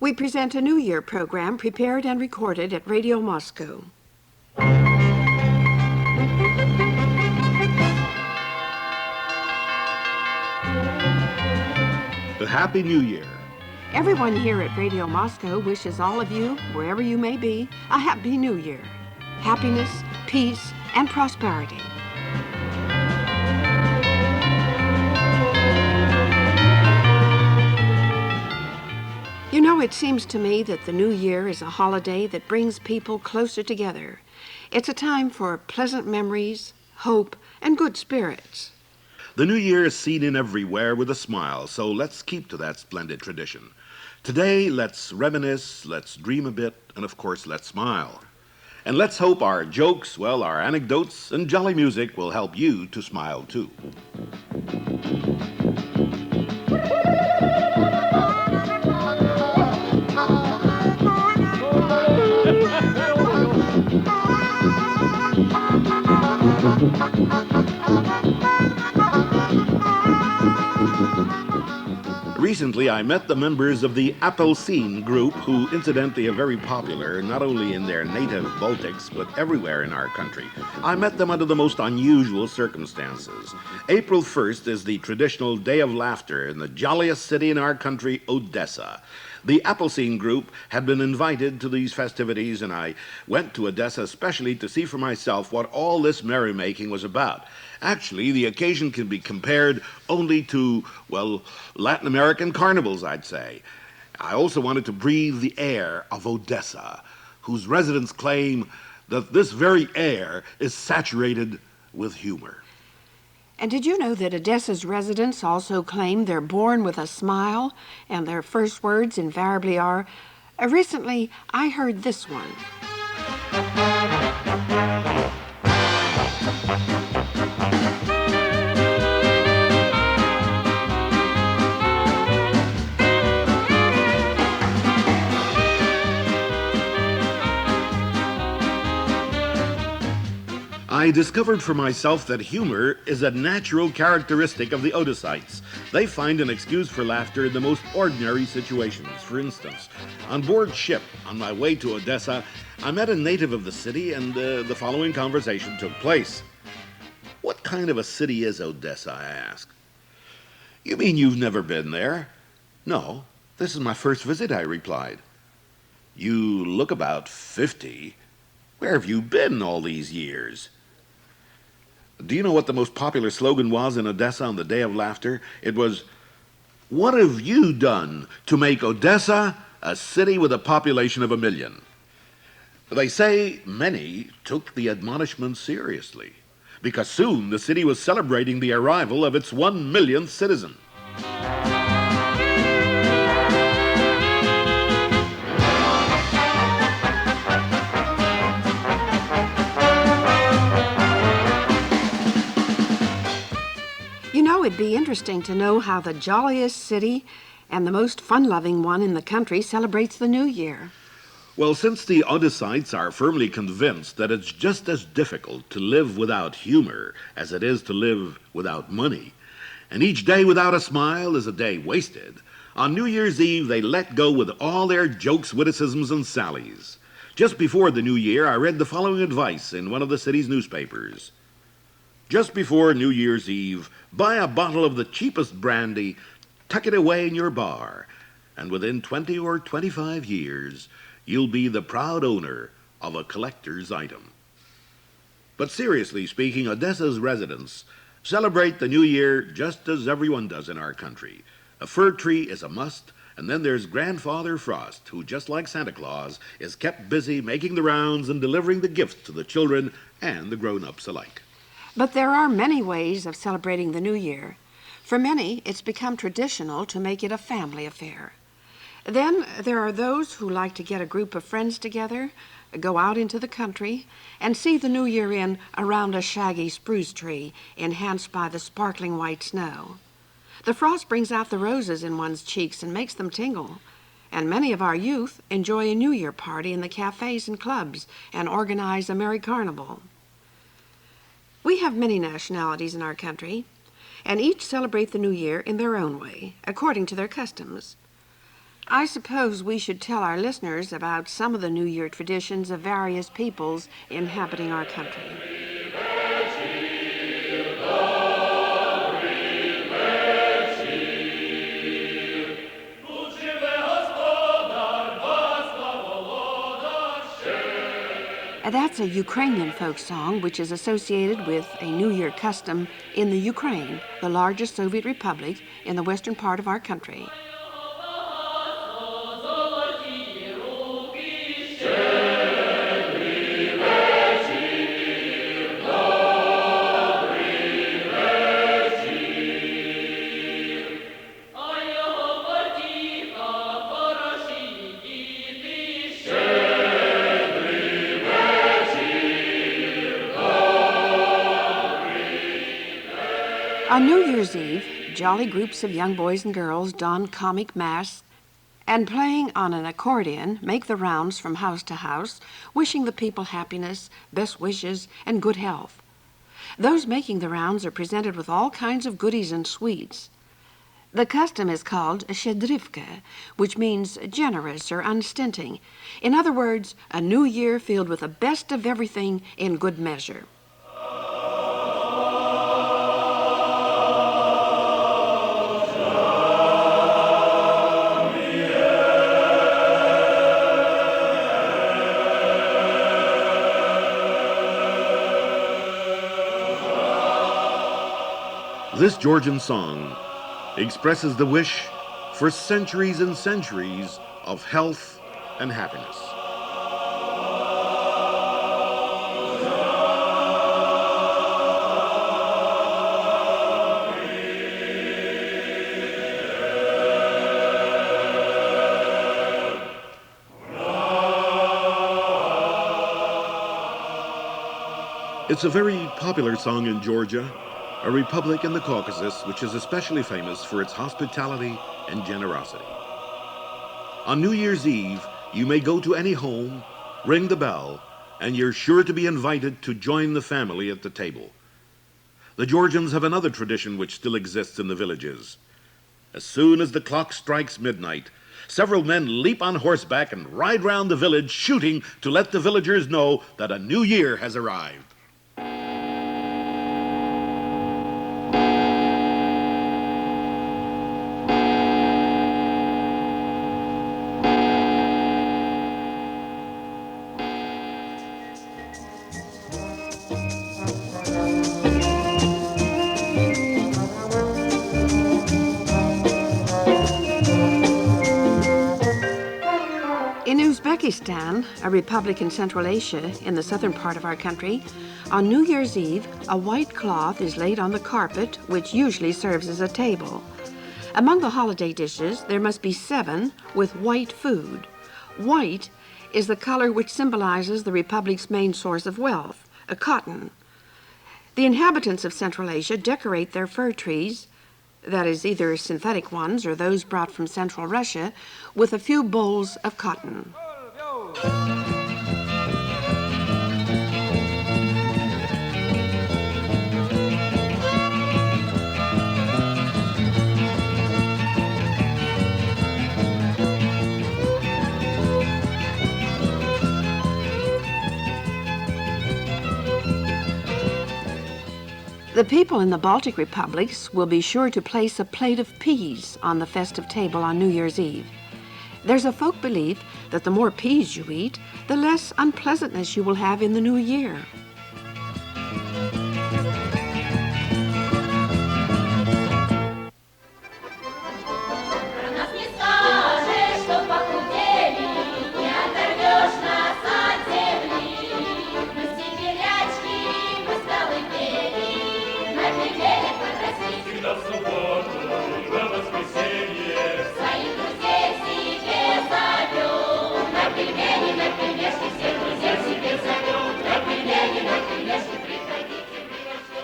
We present a New Year program prepared and recorded at Radio Moscow. A Happy New Year. Everyone here at Radio Moscow wishes all of you, wherever you may be, a Happy New Year. Happiness, peace, and prosperity. You know, it seems to me that the New Year is a holiday that brings people closer together. It's a time for pleasant memories, hope, and good spirits. The New Year is seen in everywhere with a smile, so let's keep to that splendid tradition. Today, let's reminisce, let's dream a bit, and of course, let's smile. And let's hope our jokes, our anecdotes and jolly music will help you to smile too. Recently, I met the members of the Apologise group, who incidentally are very popular, not only in their native Baltics, but everywhere in our country. I met them under the most unusual circumstances. April 1st is the traditional Day of Laughter in the jolliest city in our country, Odessa. The Apologise group had been invited to these festivities, and I went to Odessa especially to see for myself what all this merrymaking was about. Actually, the occasion can be compared only to, Latin American carnivals, I'd say. I also wanted to breathe the air of Odessa, whose residents claim that this very air is saturated with humor. And did you know that Odessa's residents also claim they're born with a smile, and their first words invariably are, recently I heard this one. I discovered for myself that humor is a natural characteristic of the Odessites. They find an excuse for laughter in the most ordinary situations. For instance, on board ship, on my way to Odessa, I met a native of the city, and the following conversation took place. "What kind of a city is Odessa?" I asked. "You mean you've never been there?" "No, this is my first visit," I replied. "You look about 50. Where have you been all these years?" Do you know what the most popular slogan was in Odessa on the Day of Laughter? It was, "What have you done to make Odessa a city with a population of 1 million?" They say many took the admonishment seriously, because soon the city was celebrating the arrival of its 1 millionth citizen. You know, it'd be interesting to know how the jolliest city and the most fun-loving one in the country celebrates the New Year. Well, since the Odessites are firmly convinced that it's just as difficult to live without humor as it is to live without money, and each day without a smile is a day wasted, on New Year's Eve they let go with all their jokes, witticisms, and sallies. Just before the New Year, I read the following advice in one of the city's newspapers. "Just before New Year's Eve, buy a bottle of the cheapest brandy, tuck it away in your bar, and within 20 or 25 years, you'll be the proud owner of a collector's item." But seriously speaking, Odessa's residents celebrate the New Year just as everyone does in our country. A fir tree is a must, and then there's Grandfather Frost, who, just like Santa Claus, is kept busy making the rounds and delivering the gifts to the children and the grown-ups alike. But there are many ways of celebrating the New Year. For many, it's become traditional to make it a family affair. Then there are those who like to get a group of friends together, go out into the country, and see the New Year in around a shaggy spruce tree, enhanced by the sparkling white snow. The frost brings out the roses in one's cheeks and makes them tingle. And many of our youth enjoy a New Year party in the cafes and clubs and organize a merry carnival. We have many nationalities in our country, and each celebrate the New Year in their own way, according to their customs. I suppose we should tell our listeners about some of the New Year traditions of various peoples inhabiting our country. That's a Ukrainian folk song which is associated with a New Year custom in the Ukraine, the largest Soviet republic in the western part of our country. On New Year's Eve, jolly groups of young boys and girls don comic masks and playing on an accordion make the rounds from house to house, wishing the people happiness, best wishes, and good health. Those making the rounds are presented with all kinds of goodies and sweets. The custom is called shedrivka, which means generous or unstinting. In other words, a new year filled with the best of everything in good measure. This Georgian song expresses the wish for centuries and centuries of health and happiness. It's a very popular song in Georgia, a republic in the Caucasus which is especially famous for its hospitality and generosity. On New Year's Eve, you may go to any home, ring the bell, and you're sure to be invited to join the family at the table. The Georgians have another tradition which still exists in the villages. As soon as the clock strikes midnight, several men leap on horseback and ride round the village shooting to let the villagers know that a new year has arrived. In Uzbekistan, a republic in Central Asia in the southern part of our country, on New Year's Eve, a white cloth is laid on the carpet, which usually serves as a table. Among the holiday dishes, there must be 7 with white food. White is the color which symbolizes the republic's main source of wealth, cotton. The inhabitants of Central Asia decorate their fir trees, that is, either synthetic ones or those brought from Central Russia, with a few bolls of cotton. The people in the Baltic republics will be sure to place a plate of peas on the festive table on New Year's Eve. There's a folk belief that the more peas you eat, the less unpleasantness you will have in the new year.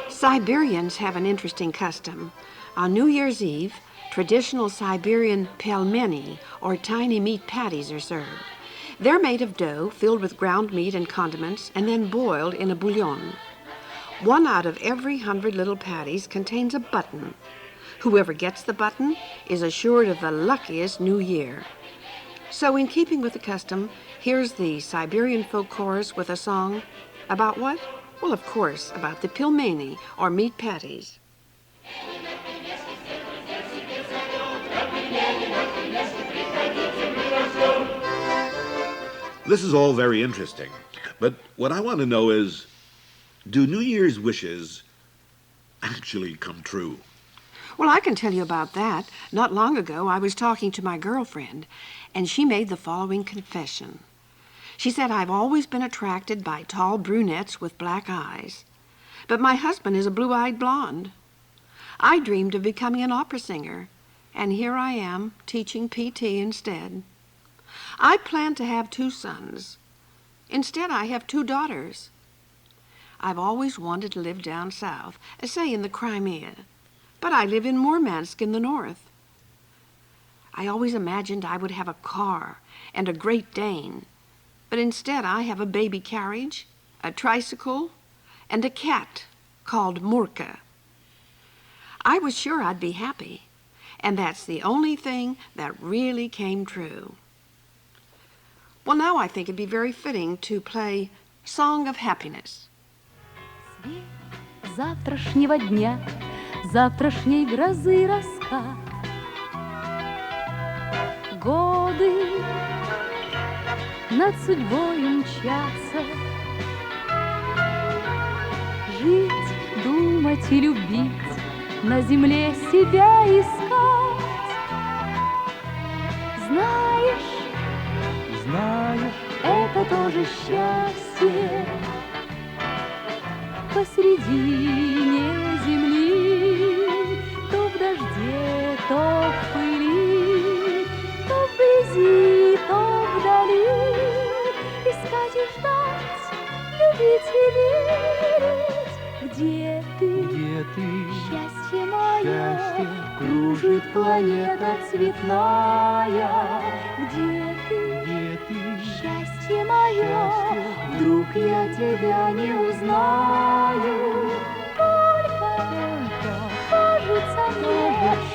Siberians have an interesting custom. On New Year's Eve, traditional Siberian pelmeni, or tiny meat patties, are served. They're made of dough filled with ground meat and condiments and then boiled in a bouillon. 1 out of every 100 little patties contains a button. Whoever gets the button is assured of the luckiest new year. So in keeping with the custom, here's the Siberian folk chorus with a song about what? Well, of course, about the pilmeni, or meat patties. This is all very interesting, but what I want to know is, do New Year's wishes actually come true? Well, I can tell you about that. Not long ago, I was talking to my girlfriend, and she made the following confession. She said, I've always been attracted by tall brunettes with black eyes, but my husband is a blue-eyed blonde. I dreamed of becoming an opera singer, and here I am teaching PT instead. I planned to have 2 sons. Instead, I have 2 daughters. I've always wanted to live down south, say in the Crimea, but I live in Murmansk in the north. I always imagined I would have a car and a Great Dane, but instead I have a baby carriage, a tricycle, and a cat called Murka. I was sure I'd be happy, and that's the only thing that really came true. Well, now I think it'd be very fitting to play Song of Happiness. Свет завтрашнего дня, завтрашней грозы раскат. Годы над судьбою мчатся. Жить, думать и любить, на земле себя искать. Знаешь, это тоже счастье. Посредине земли, то в дожде, то в пыли, то вблизи, то вдали. Искать и ждать, любить и верить. Где ты? Счастье мое, кружит планета цветная. Где ты? Счастье мое, вдруг я тебя не узнаю. Только кажется мне,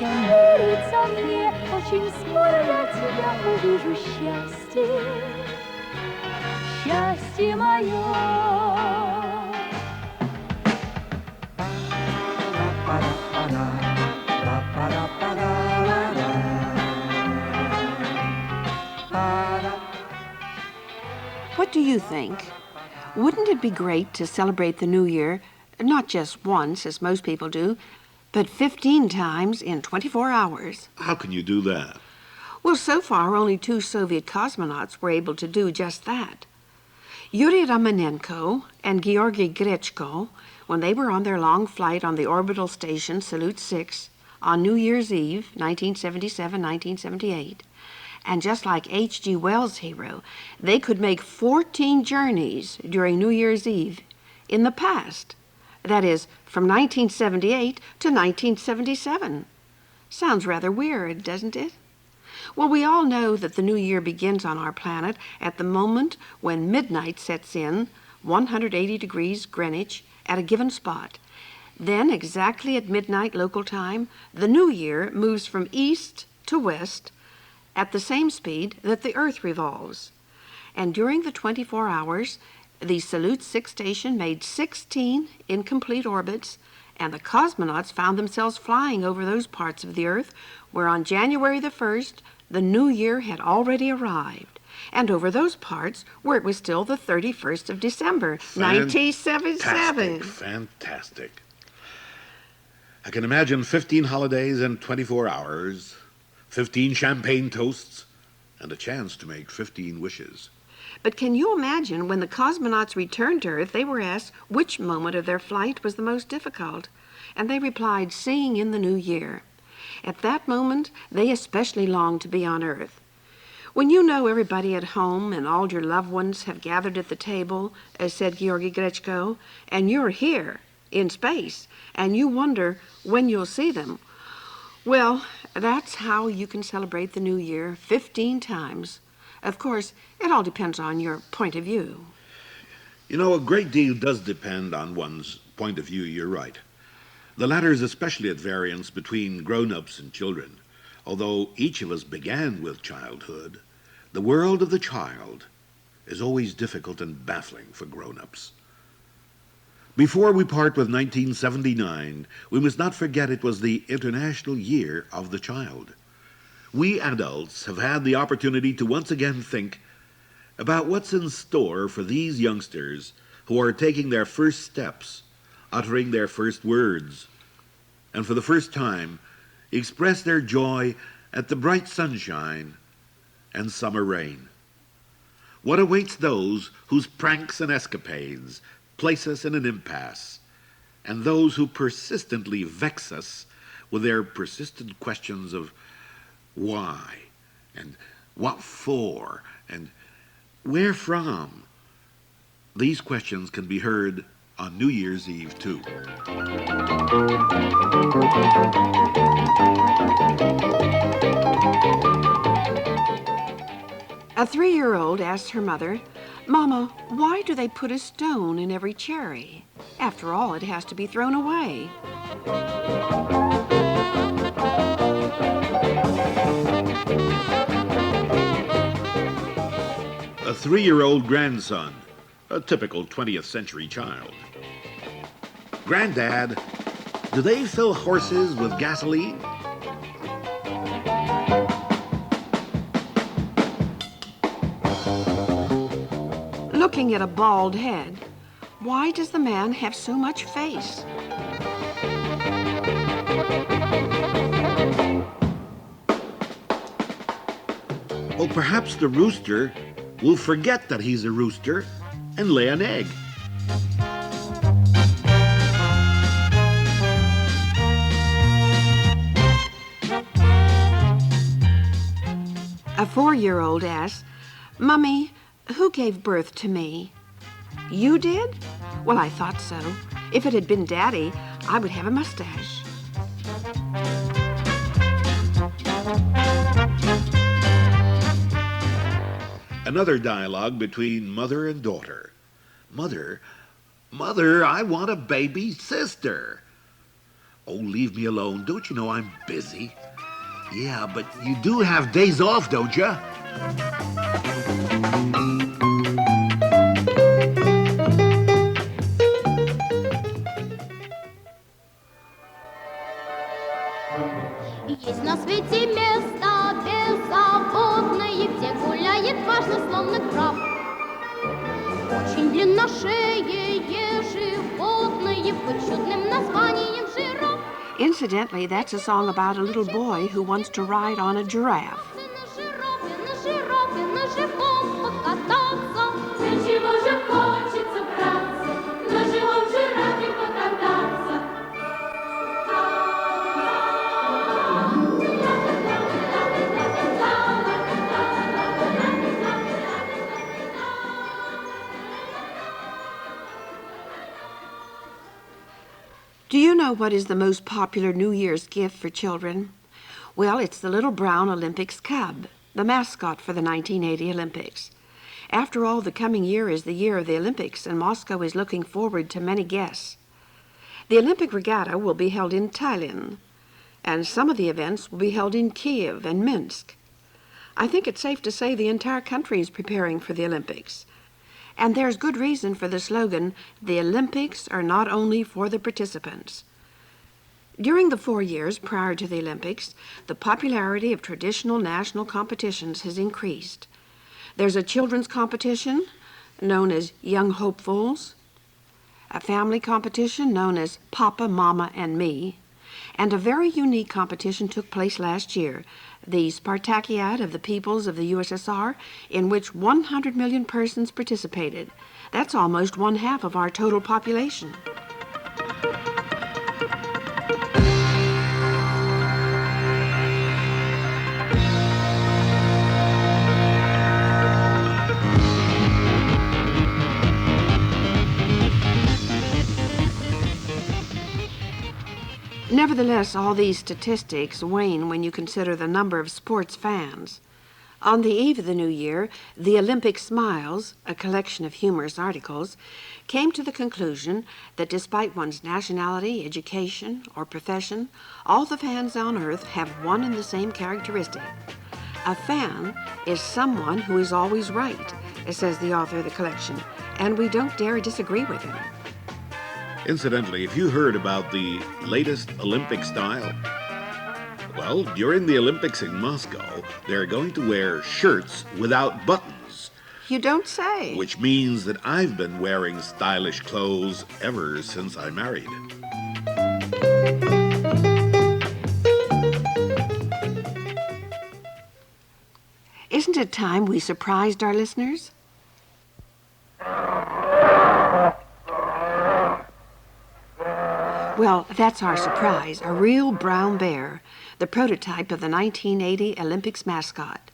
верится мне, очень скоро я тебя увижу. Счастье мое. What do you think? Wouldn't it be great to celebrate the New Year, not just once, as most people do, but 15 times in 24 hours? How can you do that? Well, so far, only 2 Soviet cosmonauts were able to do just that. Yuri Romanenko and Georgy Grechko, when they were on their long flight on the orbital station Salyut 6 on New Year's Eve, 1977-1978, and just like H.G. Wells' hero, they could make 14 journeys during New Year's Eve in the past. That is, from 1978 to 1977. Sounds rather weird, doesn't it? Well, we all know that the new year begins on our planet at the moment when midnight sets in, 180 degrees Greenwich, at a given spot. Then, exactly at midnight local time, the new year moves from east to west at the same speed that the Earth revolves. And during the 24 hours, the Salyut 6 station made 16 incomplete orbits, and the cosmonauts found themselves flying over those parts of the Earth where on January the 1st, the new year had already arrived, and over those parts where it was still the 31st of December, 1977. Fantastic. I can imagine 15 holidays in 24 hours, 15 champagne toasts, and a chance to make 15 wishes. But can you imagine when the cosmonauts returned to Earth, they were asked which moment of their flight was the most difficult? And they replied, seeing in the new year. At that moment, they especially longed to be on Earth. When you know everybody at home and all your loved ones have gathered at the table, as said Georgy Grechko, and you're here in space, and you wonder when you'll see them, well, that's how you can celebrate the new year 15 times. Of course, it all depends on your point of view. You know, a great deal does depend on one's point of view, you're right. The latter is especially at variance between grown-ups and children. Although each of us began with childhood, The world of the child is always difficult and baffling for grown-ups. Before we part with 1979, we must not forget it was the International Year of the Child. We adults have had the opportunity to once again think about what's in store for these youngsters who are taking their first steps, uttering their first words, and for the first time express their joy at the bright sunshine and summer rain. What awaits those whose pranks and escapades place us in an impasse, and those who persistently vex us with their persistent questions of why, and what for, and where from? These questions can be heard on New Year's Eve, too. A 3-year-old asked her mother, "Mama, why do they put a stone in every cherry? After all, it has to be thrown away." A 3-year-old grandson, a typical 20th century child. "Granddad, do they fill horses with gasoline?" Looking at a bald head, why does the man have so much face? Well, perhaps the rooster will forget that he's a rooster and lay an egg. A 4-year-old asks, "Mummy, who gave birth to me?" "You did?" "Well, I thought so. If it had been Daddy, I would have a mustache." Another dialogue between mother and daughter. Mother, I want a baby sister." "Oh, leave me alone. Don't you know I'm busy?" "Yeah, but you do have days off, don't you?" Есть на свете место беззаботное, где гуляет важно, словно краб. Очень длинношеее животное под чудным названием жираф. Incidentally, that's a song about a little boy who wants to ride on a giraffe. На живом покататься. Для чего же хочется браться, на живом жирафе покататься? Do you know what is the most popular New Year's gift for children? Well, it's the little brown Olympics cub, the mascot for the 1980 Olympics. After all, the coming year is the year of the Olympics, and Moscow is looking forward to many guests. The Olympic regatta will be held in Tallinn, and some of the events will be held in Kiev and Minsk. I think it's safe to say the entire country is preparing for the Olympics. And there's good reason for the slogan, "The Olympics are not only for the participants." During the 4 years prior to the Olympics, the popularity of traditional national competitions has increased. There's a children's competition known as Young Hopefuls, a family competition known as Papa, Mama, and Me, and a very unique competition took place last year, the Spartakiad of the Peoples of the USSR, in which 100 million persons participated. That's almost 1/2 of our total population. Nevertheless, all these statistics wane when you consider the number of sports fans. On the eve of the new year, the Olympic Smiles, a collection of humorous articles, came to the conclusion that despite one's nationality, education, or profession, all the fans on Earth have one and the same characteristic. A fan is someone who is always right, says the author of the collection, and we don't dare disagree with him. Incidentally, if you heard about the latest Olympic style, well, during the Olympics in Moscow, they're going to wear shirts without buttons. You don't say. Which means that I've been wearing stylish clothes ever since I married. Isn't it time we surprised our listeners? Well, that's our surprise, a real brown bear, the prototype of the 1980 Olympics mascot.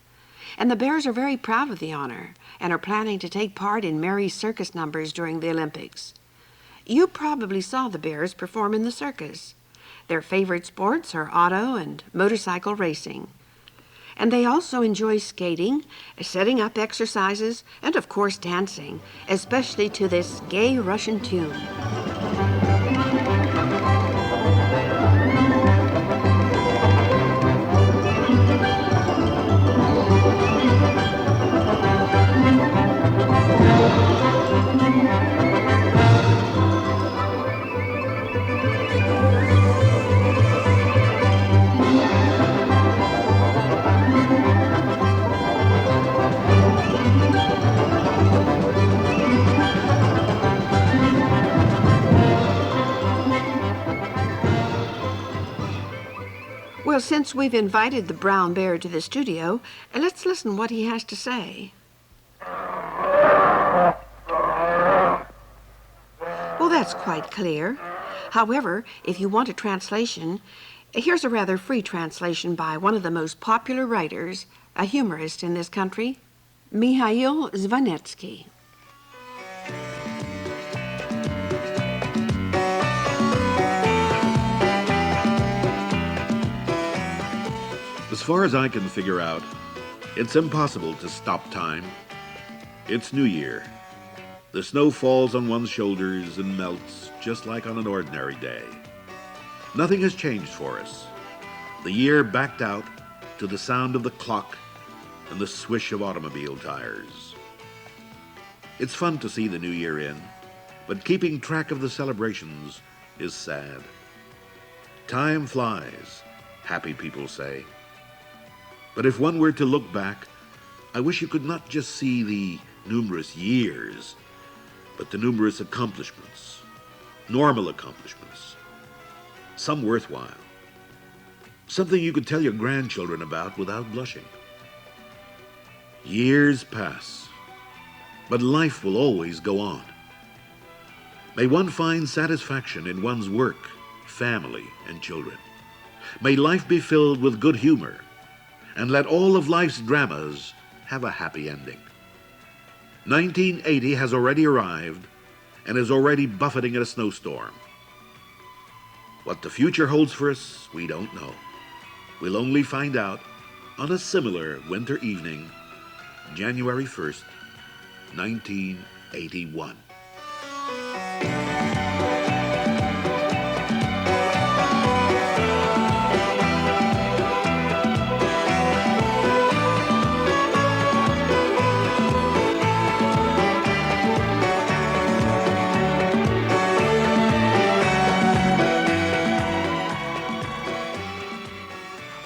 And the bears are very proud of the honor and are planning to take part in merry circus numbers during the Olympics. You probably saw the bears perform in the circus. Their favorite sports are auto and motorcycle racing. And they also enjoy skating, setting up exercises, and of course dancing, especially to this gay Russian tune. Well, since we've invited the brown bear to the studio, let's listen what he has to say. Well, that's quite clear. However, if you want a translation, here's a rather free translation by one of the most popular writers, a humorist in this country, Mikhail Zvanetsky. As far as I can figure out, it's impossible to stop time. It's New Year. The snow falls on one's shoulders and melts just like on an ordinary day. Nothing has changed for us. The year backed out to the sound of the clock and the swish of automobile tires. It's fun to see the new year in, but keeping track of the celebrations is sad. Time flies, happy people say. But if one were to look back, I wish you could not just see the numerous years, but the numerous accomplishments, normal accomplishments, some worthwhile, something you could tell your grandchildren about without blushing. Years pass, but life will always go on. May one find satisfaction in one's work, family, and children. May life be filled with good humor, and let all of life's dramas have a happy ending. 1980 has already arrived and is already buffeting in a snowstorm. What the future holds for us, we don't know. We'll only find out on a similar winter evening, January 1st, 1981.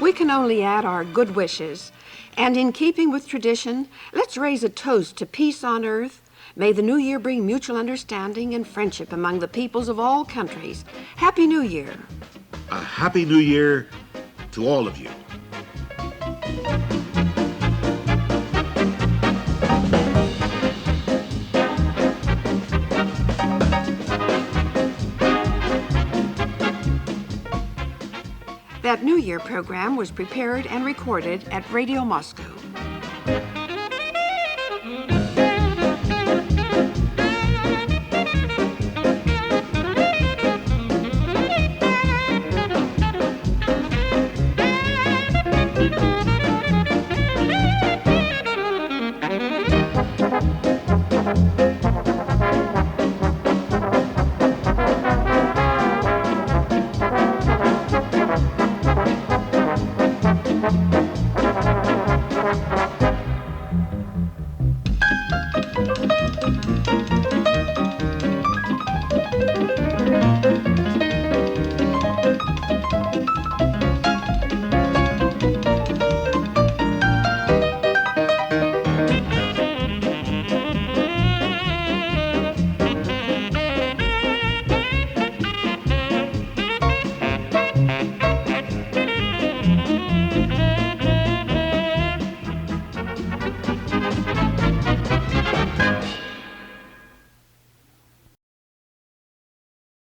We can only add our good wishes. And in keeping with tradition, let's raise a toast to peace on earth. May the new year bring mutual understanding and friendship among the peoples of all countries. Happy New Year. A Happy New Year to all of you. That New Year program was prepared and recorded at Radio Moscow.